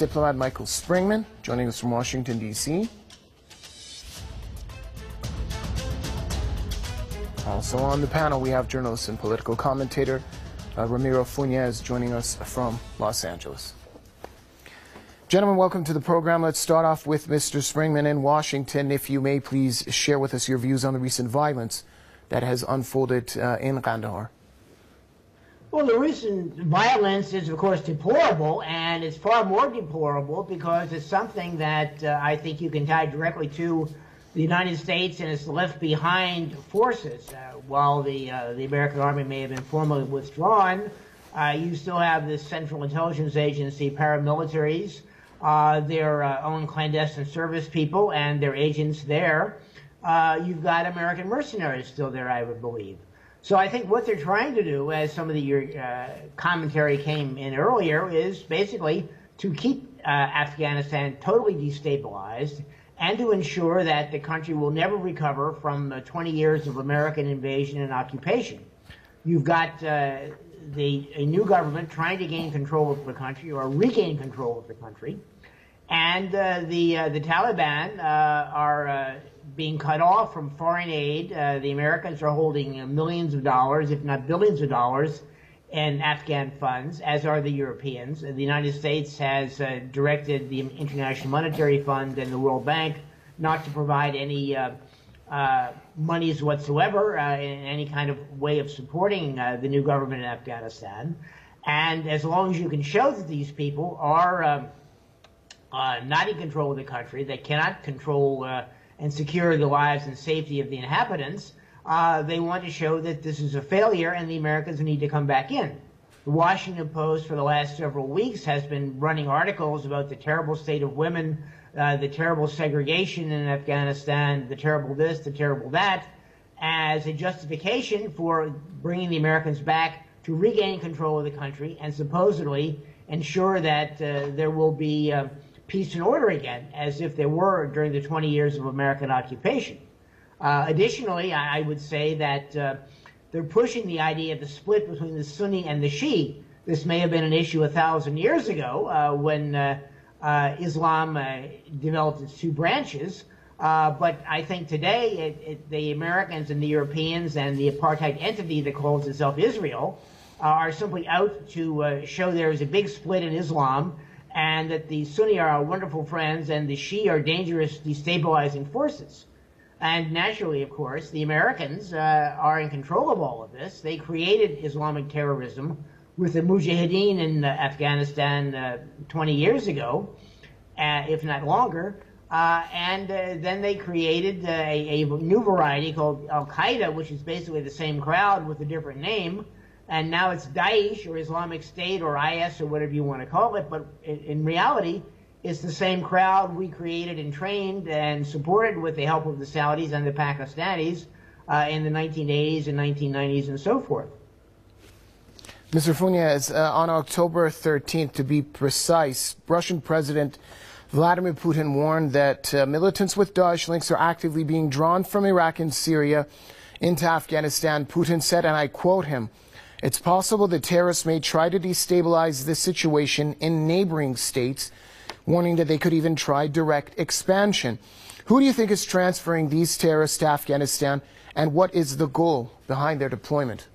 diplomat Michael Springman, joining us from Washington, D.C. Also on the panel, we have journalist and political commentator Ramiro Funes joining us from Los Angeles. Gentlemen, welcome to the program. Let's start off with Mr. Springman in Washington. If you may, please share with us your views on the recent violence that has unfolded in Kandahar. Well, the recent violence is, of course, deplorable, and it's far more deplorable because it's something that I think you can tie directly to the United States and its left-behind forces. While the American Army may have been formally withdrawn, you still have the Central Intelligence Agency paramilitaries, their own clandestine service people and their agents there. You've got American mercenaries still there, I would believe. So I think what they're trying to do, as some of your commentary came in earlier, is basically to keep Afghanistan totally destabilized and to ensure that the country will never recover from 20 years of American invasion and occupation. You've got a new government trying to gain control of the country or regain control of the country, and the Taliban are being cut off from foreign aid. The Americans are holding millions of dollars, if not billions of dollars, in Afghan funds, as are the Europeans. The United States has directed the International Monetary Fund and the World Bank not to provide any monies whatsoever in any kind of way of supporting the new government in Afghanistan. And as long as you can show that these people are not in control of the country, they cannot control and secure the lives and safety of the inhabitants, they want to show that this is a failure and the Americans need to come back in. The Washington Post for the last several weeks has been running articles about the terrible state of women, the terrible segregation in Afghanistan, the terrible this, the terrible that, as a justification for bringing the Americans back to regain control of the country and supposedly ensure that there will be peace and order again, as if there were during the 20 years of American occupation. Additionally, I would say that they're pushing the idea of the split between the Sunni and the Shia. This may have been an issue 1,000 years ago when Islam developed its two branches, but I think today the Americans and the Europeans and the apartheid entity that calls itself Israel are simply out to show there is a big split in Islam, and that the Sunni are our wonderful friends and the Shia are dangerous, destabilizing forces. And naturally, of course, the Americans are in control of all of this. They created Islamic terrorism with the Mujahideen in Afghanistan 20 years ago, if not longer. And then they created a new variety called Al-Qaeda, which is basically the same crowd with a different name. And now it's Daesh or Islamic State or IS or whatever you want to call it. But in reality, it's the same crowd we created and trained and supported with the help of the Saudis and the Pakistanis in the 1980s and 1990s and so forth. Mr. Funes, on October 13th, to be precise, Russian President Vladimir Putin warned that militants with Daesh links are actively being drawn from Iraq and Syria into Afghanistan. Putin said, and I quote him, "It's possible that terrorists may try to destabilize the situation in neighboring states," warning that they could even try direct expansion. Who do you think is transferring these terrorists to Afghanistan, and what is the goal behind their deployment?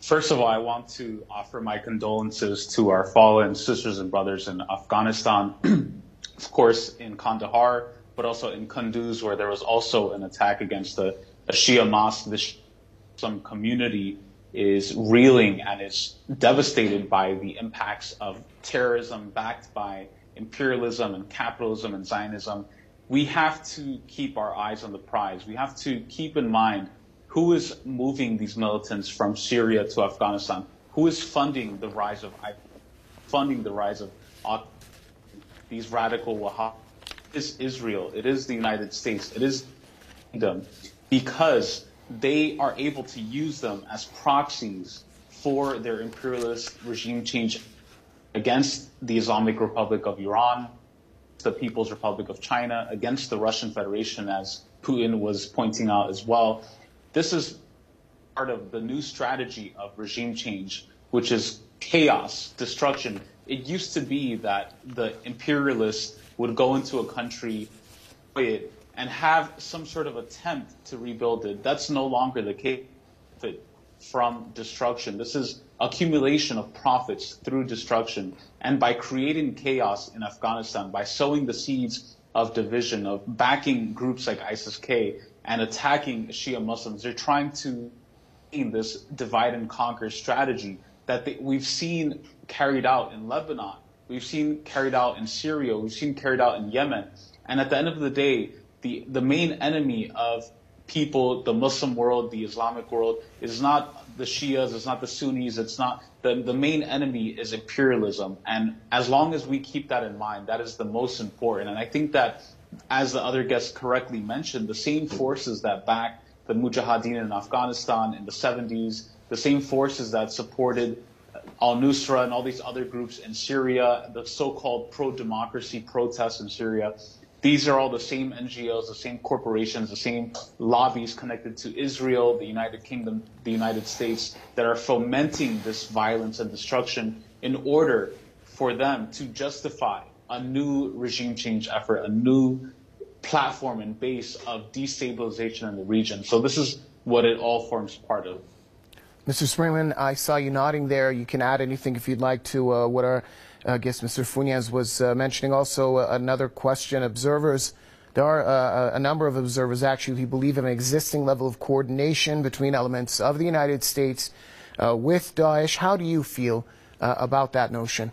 First of all, I want to offer my condolences to our fallen sisters and brothers in Afghanistan, of course in Kandahar, but also in Kunduz, where there was also an attack against a Shia mosque. The Muslim community is reeling and is devastated by the impacts of terrorism backed by imperialism and capitalism and Zionism. We have to keep our eyes on the prize. We have to keep in mind who is moving these militants from Syria to Afghanistan, who is funding the rise of these radical Wahhabis. It is Israel, it is the United States, it is the kingdom, because they are able to use them as proxies for their imperialist regime change against the Islamic Republic of Iran, the People's Republic of China, against the Russian Federation, as Putin was pointing out as well. This is part of the new strategy of regime change, which is chaos, destruction, it used to be that the imperialists would go into a country and have some sort of attempt to rebuild it. That's no longer the case. From destruction. This is accumulation of profits through destruction. And by creating chaos in Afghanistan, by sowing the seeds of division, of backing groups like ISIS-K and attacking Shia Muslims, they're trying to this divide and conquer strategy that we've seen carried out in Lebanon, we've seen carried out in Syria, we've seen carried out in Yemen. And at the end of the day, the main enemy of people, the Muslim world, the Islamic world, is not the Shias, it's not the Sunnis, it's not the main enemy is imperialism. And as long as we keep that in mind, that is the most important. And I think that, as the other guests correctly mentioned, the same forces that back the Mujahideen in Afghanistan in the 70s, the same forces that supported al-Nusra and all these other groups in Syria, the so-called pro-democracy protests in Syria, these are all the same NGOs, the same corporations, the same lobbies connected to Israel, the United Kingdom, the United States, that are fomenting this violence and destruction in order for them to justify a new regime change effort, a new platform and base of destabilization in the region. So this is what it all forms part of. Mr. Springman, I saw you nodding there. You can add anything if you'd like to what our guest, Mr. Funes, was mentioning. Also, another question. Observers, there are a number of observers actually who believe in an existing level of coordination between elements of the United States with Daesh. How do you feel about that notion?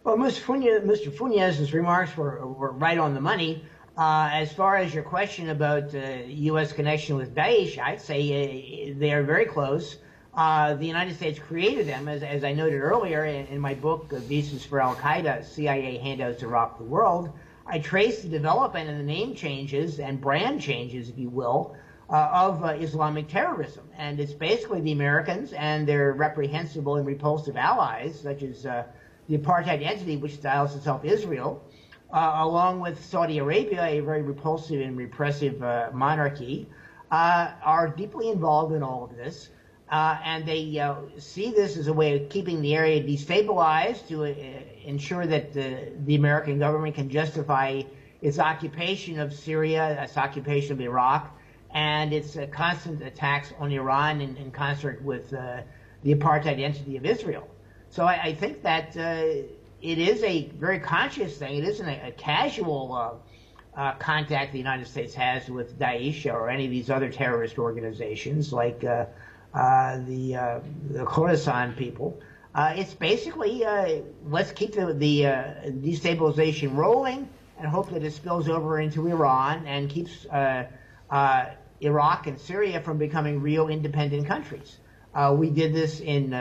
Well, Mr. Funes's remarks were right on the money. As far as your question about U.S. connection with Daesh, I'd say they are very close. The United States created them, as I noted earlier in my book, Visas for Al-Qaeda, CIA Handouts to Rock the World. I traced the development and the name changes and brand changes, if you will, of Islamic terrorism. And it's basically the Americans and their reprehensible and repulsive allies, such as the apartheid entity, which styles itself Israel, along with Saudi Arabia, a very repulsive and repressive monarchy, are deeply involved in all of this. And they see this as a way of keeping the area destabilized to ensure that the American government can justify its occupation of Syria, its occupation of Iraq, and its constant attacks on Iran in concert with the apartheid entity of Israel. So I think that it is a very conscious thing. It isn't a casual contact the United States has with Daesh or any of these other terrorist organizations like the Khorasan people. It's basically let's keep the destabilization rolling and hope that it spills over into Iran and keeps Iraq and Syria from becoming real independent countries. We did this in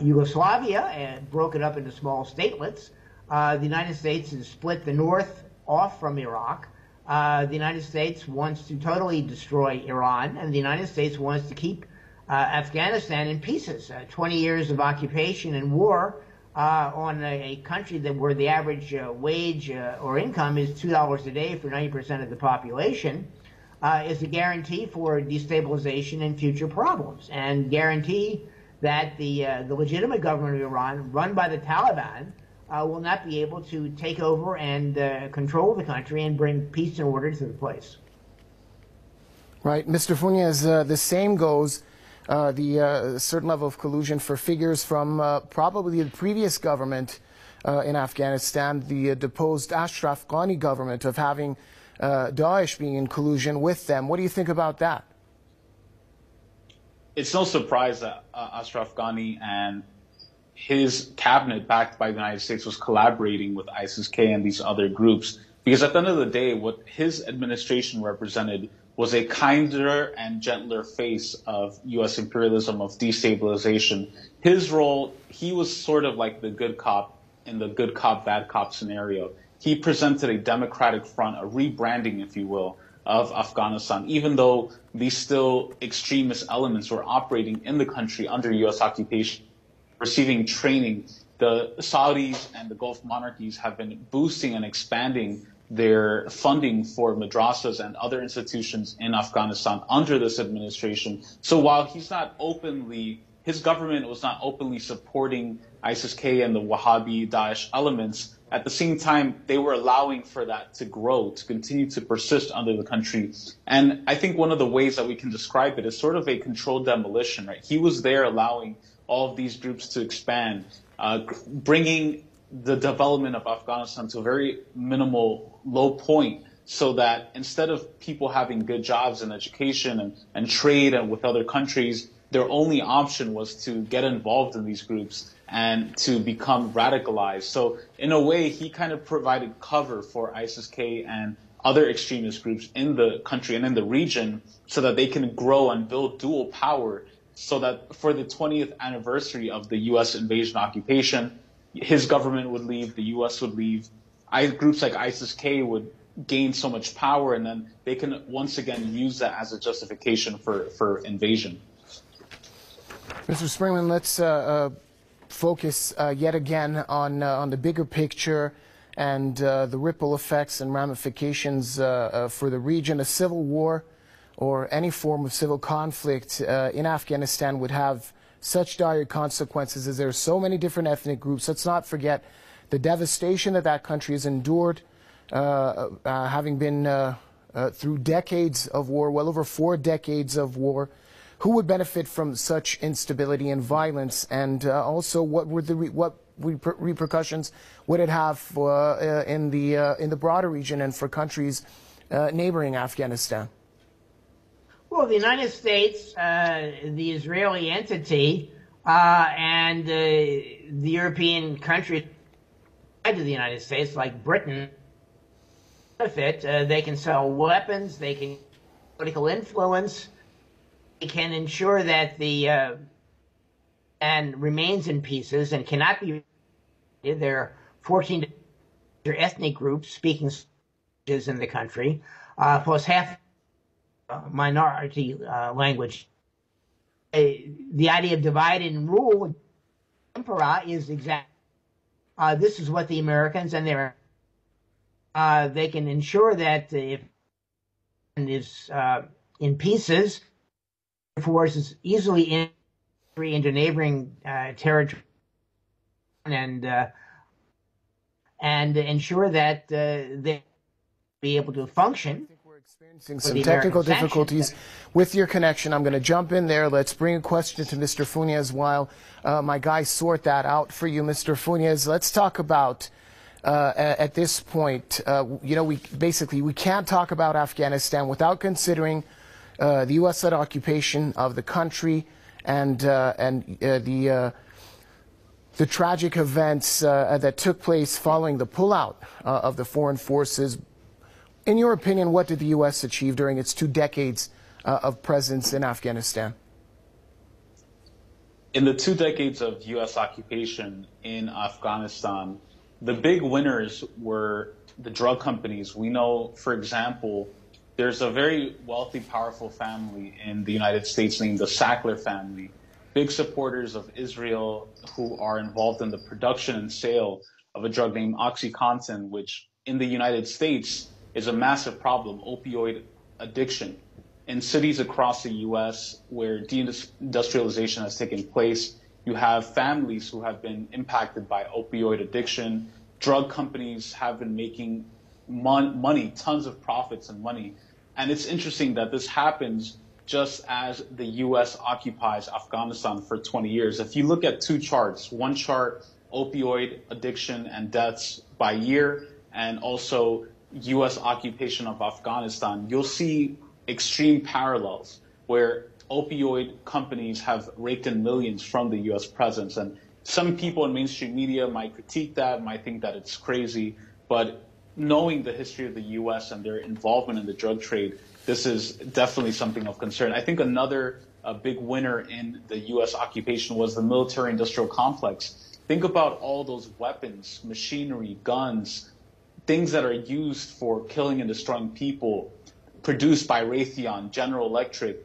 Yugoslavia and broke it up into small statelets. The United States has split the North off from Iraq. The United States wants to totally destroy Iran, and the United States wants to keep Afghanistan in pieces. 20 years of occupation and war on a country where the average wage or income is $2 a day for 90% of the population is a guarantee for destabilization and future problems, and guarantee that the legitimate government of Iran, run by the Taliban, will not be able to take over and control the country and bring peace and order to the place. Right. Mr. Funes, the same goes, the certain level of collusion for figures from probably the previous government in Afghanistan, the deposed Ashraf Ghani government, of having Daesh being in collusion with them. What do you think about that? It's no surprise that Ashraf Ghani and his cabinet, backed by the United States, was collaborating with ISIS-K and these other groups. Because at the end of the day, what his administration represented was a kinder and gentler face of U.S. imperialism, of destabilization. His role, he was sort of like the good cop in the good cop, bad cop scenario. He presented a democratic front, a rebranding, if you will, of Afghanistan, even though these still extremist elements were operating in the country under U.S. occupation, receiving training. The Saudis and the Gulf monarchies have been boosting and expanding their funding for madrasas and other institutions in Afghanistan under this administration. So while he's not openly his government was not openly supporting ISIS-K and the Wahhabi Daesh elements. At the same time, they were allowing for that to grow, to continue to persist under the country. And I think one of the ways that we can describe it is sort of a controlled demolition, right? He was there allowing all of these groups to expand, bringing the development of Afghanistan to a very minimal, low point, so that instead of people having good jobs and education and trade and with other countries, their only option was to get involved in these groups and to become radicalized. So in a way, he kind of provided cover for ISIS-K and other extremist groups in the country and in the region so that they can grow and build dual power, so that for the 20th anniversary of the U.S. invasion occupation, his government would leave, the U.S. would leave, groups like ISIS-K would gain so much power, and then they can once again use that as a justification for invasion. Mr. Springman, let's focus yet again on the bigger picture and the ripple effects and ramifications for the region. A civil war or any form of civil conflict in Afghanistan would have such dire consequences, as there are so many different ethnic groups. Let's not forget the devastation that country has endured, having been through decades of war, well over 4 decades of war. Who would benefit from such instability and violence, and also what repercussions would it have in the broader region and for countries neighboring Afghanistan? Well, the United States, the Israeli entity, and the European countries to the United States, like Britain, benefit. They can sell weapons, they can political influence, they can ensure that the and remains in pieces and cannot be. There are 14 ethnic groups speaking languages in the country, plus half minority language. The idea of divide and rule, emperor, is exactly this is what the Americans and their they can ensure that if it is in pieces, forces easily into neighboring territory and ensure that they be able to function. We're experiencing some technical difficulties with your connection. I'm going to jump in there. Let's bring a question to Mr. Funes while my guys sort that out for you. Mr. Funes, let's talk about at this point, you know, we can't talk about Afghanistan without considering the U.S.-led occupation of the country and the tragic events that took place following the pullout of the foreign forces. In your opinion, what did the U.S. achieve during its 2 decades of presence in Afghanistan? In the 2 decades of U.S. occupation in Afghanistan, the big winners were the drug companies. We know, for example, there's a very wealthy, powerful family in the United States named the Sackler family, big supporters of Israel, who are involved in the production and sale of a drug named OxyContin, which in the United States is a massive problem, opioid addiction. In cities across the U.S. where deindustrialization has taken place, you have families who have been impacted by opioid addiction. Drug companies have been making money, tons of profits and money. And it's interesting that this happens just as the U.S. occupies Afghanistan for 20 years. If you look at 2 charts, one chart, opioid addiction and deaths by year, and also U.S. occupation of Afghanistan, you'll see extreme parallels where opioid companies have raked in millions from the U.S. presence. And some people in mainstream media might critique that, might think that it's crazy, but knowing the history of the U.S. and their involvement in the drug trade, this is definitely something of concern. I think another big winner in the U.S. occupation was the military-industrial complex. Think about all those weapons, machinery, guns, things that are used for killing and destroying people, produced by Raytheon, General Electric.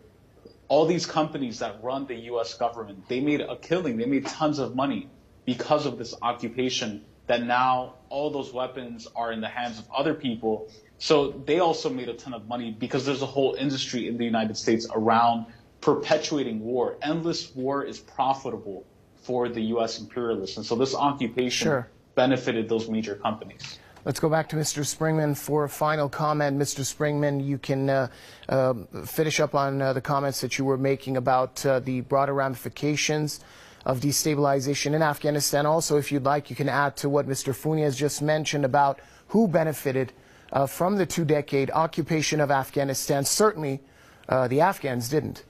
All these companies that run the U.S. government, they made a killing. They made tons of money because of this occupation, that now all those weapons are in the hands of other people. So they also made a ton of money because there's a whole industry in the United States around perpetuating war. Endless war is profitable for the U.S. imperialists. And so this occupation benefited those major companies. Let's go back to Mr. Springman for a final comment. Mr. Springman, you can finish up on the comments that you were making about the broader ramifications of destabilization in Afghanistan. Also, if you'd like, you can add to what Mr. Funia has just mentioned about who benefited from the 2-decade occupation of Afghanistan. Certainly, the Afghans didn't.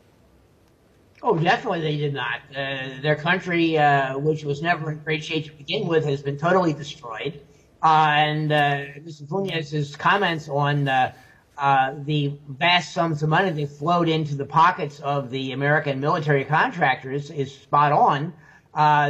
Oh, definitely they did not. Their country, which was never in great shape to begin with, has been totally destroyed. And Mr. Funes' comments on the vast sums of money that flowed into the pockets of the American military contractors is spot on.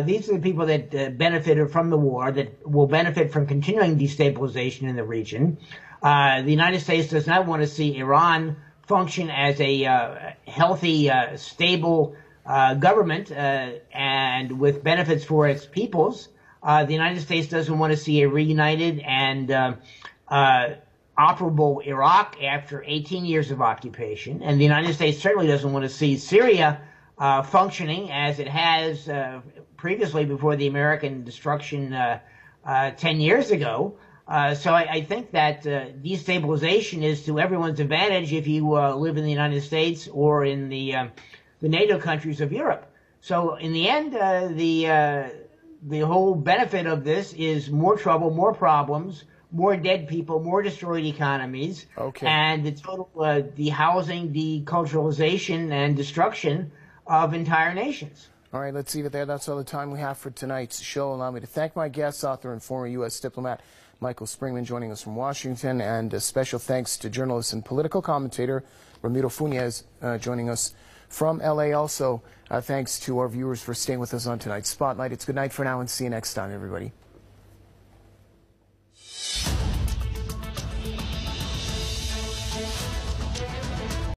These are the people that benefited from the war, that will benefit from continuing destabilization in the region. The United States does not want to see Iran function as a healthy, stable government and with benefits for its peoples. The United States doesn't want to see a reunited and operable Iraq after 18 years of occupation. And the United States certainly doesn't want to see Syria functioning as it has previously before the American destruction 10 years ago. So I think that destabilization is to everyone's advantage if you live in the United States or in the NATO countries of Europe. So in the end, the whole benefit of this is more trouble, more problems, more dead people, more destroyed economies, and the total dehousing, deculturalization, and destruction of entire nations. All right, let's leave it there. That's all the time we have for tonight's show. Allow me to thank my guest, author and former U.S. diplomat Michael Springman, joining us from Washington, and a special thanks to journalist and political commentator Ramiro Funes, joining us from L.A. Also, thanks to our viewers for staying with us on tonight's Spotlight. It's good night for now, and see you next time, everybody.